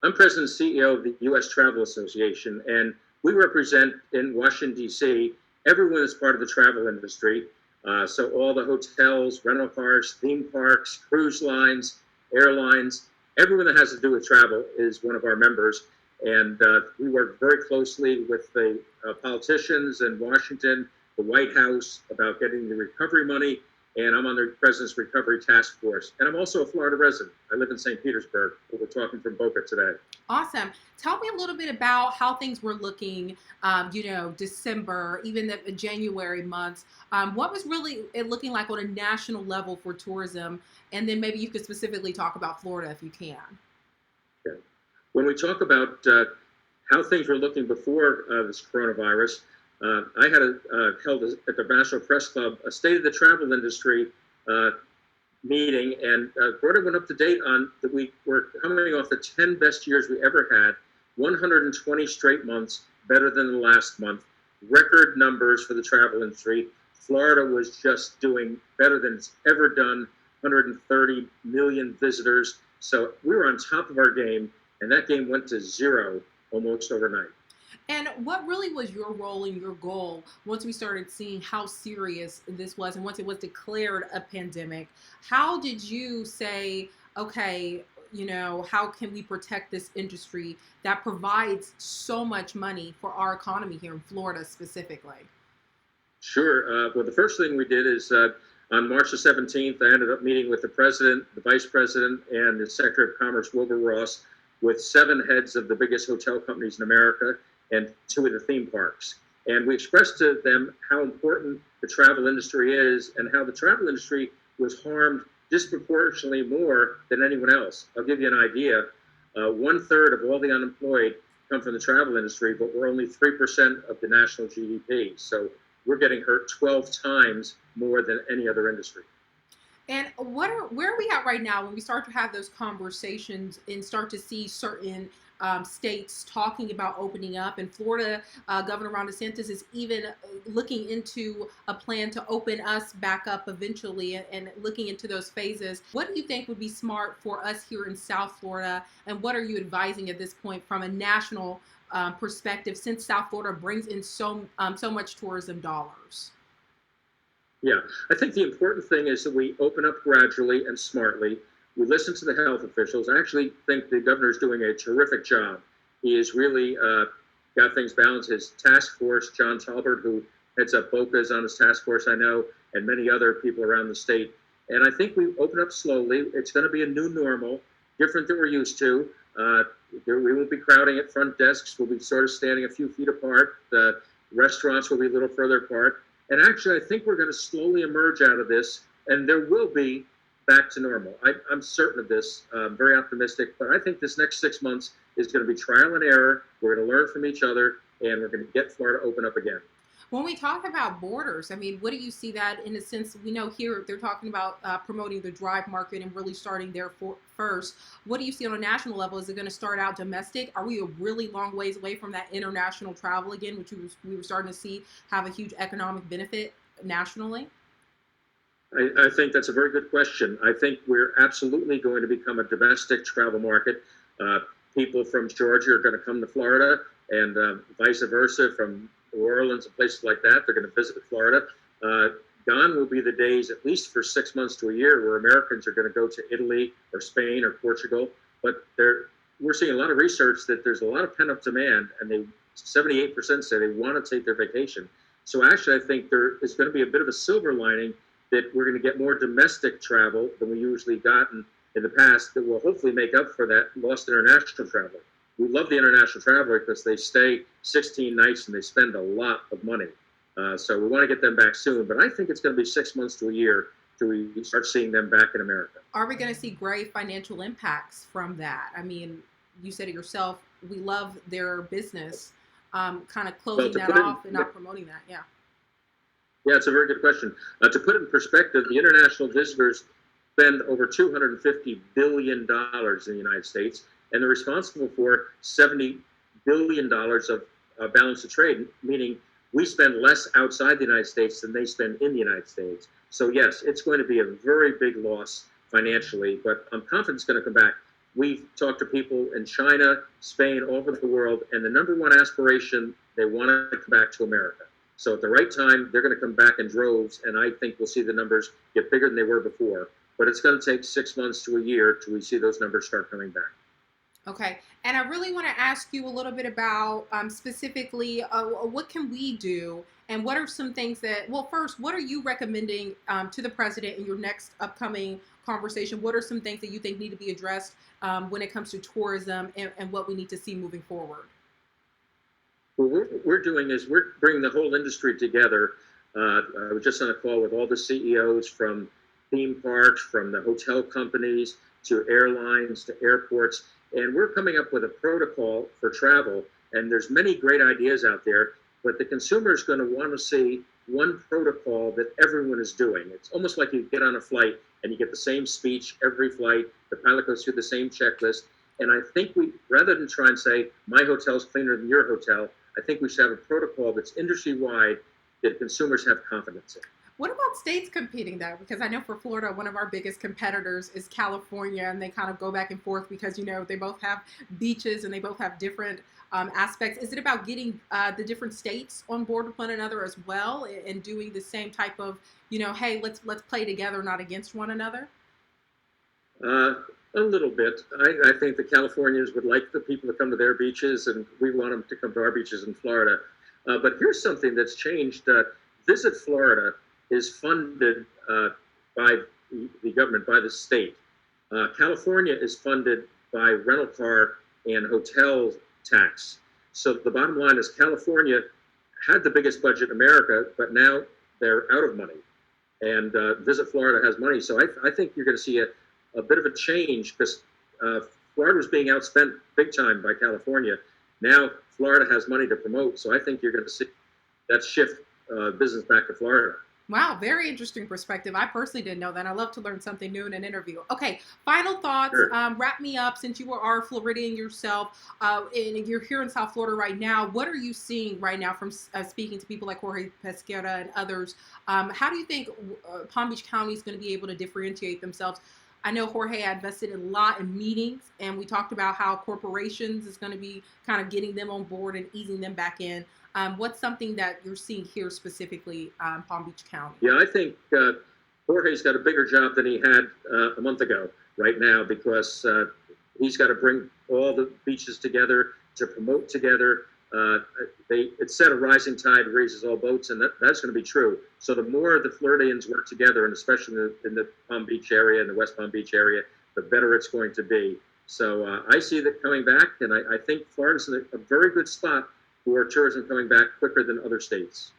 I'm President and CEO of the U.S. Travel Association, and we represent in Washington, D.C., everyone that's part of the travel industry. So all the hotels, rental cars, theme parks, cruise lines, airlines, everyone that has to do with travel is one of our members. And we work very closely with the politicians in Washington, the White House, about getting the recovery money. And I'm on the President's Recovery Task Force. And I'm also a Florida resident. I live in St. Petersburg, but we're talking from Boca today. Awesome. Tell me a little bit about how things were looking, December, even the January months. What was really it looking like on a national level for tourism? And then maybe you could specifically talk about Florida if you can. Okay. When we talk about how things were looking before this coronavirus, I had held at the National Press Club a State of the Travel Industry meeting, and brought everyone up to date on that we were coming off the 10 best years we ever had, 120 straight months better than the last month, record numbers for the travel industry. Florida was just doing better than it's ever done, 130 million visitors. So we were on top of our game, and that game went to zero almost overnight. And what really was your role and your goal once we started seeing how serious this was and once it was declared a pandemic? How did you say, okay, how can we protect this industry that provides so much money for our economy here in Florida specifically? Sure. Well, the first thing we did is on March the 17th, I ended up meeting with the president, the vice president, and the Secretary of Commerce, Wilbur Ross, with 7 heads of the biggest hotel companies in America and 2 of the theme parks. And we expressed to them how important the travel industry is and how the travel industry was harmed disproportionately more than anyone else. I'll give you an idea. 1/3 of all the unemployed come from the travel industry, but we're only 3% of the national GDP. So we're getting hurt 12 times more than any other industry. And where are we at right now when we start to have those conversations and start to see certain states talking about opening up? And Florida Governor Ron DeSantis is even looking into a plan to open us back up eventually and looking into those phases. What do you think would be smart for us here in South Florida? And what are you advising at this point from a national perspective, since South Florida brings in so much tourism dollars? Yeah, I think the important thing is that we open up gradually and smartly. We listen to the health officials. I actually think the governor is doing a terrific job. He has really got things balanced. His task force, John Talbert, who heads up BOCA, is on his task force, I know, and many other people around the state. And I think we open up slowly. It's going to be a new normal, different than we're used to. We won't be crowding at front desks. We'll be sort of standing a few feet apart. The restaurants will be a little further apart. And actually, I think we're going to slowly emerge out of this, and there will be back to normal. I'm certain of this. I'm very optimistic, but I think this next 6 months is going to be trial and error. We're going to learn from each other, and we're going to get Florida open up again. When we talk about borders, I mean, what do you see that in a sense? We know here they're talking about promoting the drive market and really starting there first. What do you see on a national level? Is it going to start out domestic? Are we a really long ways away from that international travel again, which we were starting to see have a huge economic benefit nationally? I think that's a very good question. I think we're absolutely going to become a domestic travel market. People from Georgia are going to come to Florida, and vice versa from New Orleans and places like that. They're going to visit Florida. Gone will be the days, at least for 6 months to a year, where Americans are going to go to Italy or Spain or Portugal. But we're seeing a lot of research that there's a lot of pent-up demand, and 78% say they want to take their vacation. So actually, I think there is going to be a bit of a silver lining that we're going to get more domestic travel than we usually gotten in the past that will hopefully make up for that lost international travel. We love the international traveler because they stay 16 nights and they spend a lot of money. So we want to get them back soon. But I think it's going to be 6 months to a year till we start seeing them back in America. Are we going to see great financial impacts from that? I mean, you said it yourself, we love their business, kind of closing that off and not promoting that. Yeah. Yeah, it's a very good question. To put it in perspective, the international visitors spend over $250 billion in the United States, and they're responsible for $70 billion of balance of trade, meaning we spend less outside the United States than they spend in the United States. So yes, it's going to be a very big loss financially, but I'm confident it's going to come back. we've talked to people in China, Spain, all over the world, and the number one aspiration, they want to come back to America. So at the right time, they're going to come back in droves, and I think we'll see the numbers get bigger than they were before. But it's going to take 6 months to a year till we see those numbers start coming back. Okay, and I really want to ask you a little bit about specifically what can we do, and what are some things that, well, first, what are you recommending to the president in your next upcoming conversation? What are some things that you think need to be addressed when it comes to tourism, and what we need to see moving forward? Well, what we're doing is we're bringing the whole industry together. I was just on a call with all the CEOs from theme parks, from the hotel companies, to airlines, to airports, and we're coming up with a protocol for travel. And there's many great ideas out there, but the consumer is going to want to see one protocol that everyone is doing. It's almost like you get on a flight and you get the same speech every flight. The pilot goes through the same checklist. And I think we, rather than try and say, my hotel's cleaner than your hotel, I think we should have a protocol that's industry-wide that consumers have confidence in. What about states competing though? Because I know for Florida, one of our biggest competitors is California, and they kind of go back and forth because, they both have beaches and they both have different aspects. Is it about getting the different states on board with one another as well, and doing the same type of, hey, let's play together, not against one another? A little bit. I think the Californians would like the people to come to their beaches, and we want them to come to our beaches in Florida. But here's something that's changed. Visit Florida is funded by the government, by the state. California is funded by rental car and hotel tax. So the bottom line is California had the biggest budget in America, but now they're out of money. And Visit Florida has money. So I think you're going to see a bit of a change, because Florida was being outspent big time by California. Now Florida has money to promote. So I think you're going to see that shift business back to Florida. Wow, very interesting perspective. I personally didn't know that. I love to learn something new in an interview. Okay, final thoughts. Sure. Wrap me up, since you are Floridian yourself, and you're here in South Florida right now. What are you seeing right now from speaking to people like Jorge Pesquera and others? How do you think Palm Beach County is going to be able to differentiate themselves? I know Jorge had invested a lot in meetings, and we talked about how corporations is going to be kind of getting them on board and easing them back in. What's something that you're seeing here specifically Palm Beach County? Yeah, I think Jorge's got a bigger job than he had a month ago right now, because he's got to bring all the beaches together to promote together. It said a rising tide raises all boats, and that's going to be true. So the more the Floridians work together, and especially in the Palm Beach area and the West Palm Beach area, the better it's going to be. So I see that coming back, and I think Florida's in a very good spot for tourism coming back quicker than other states.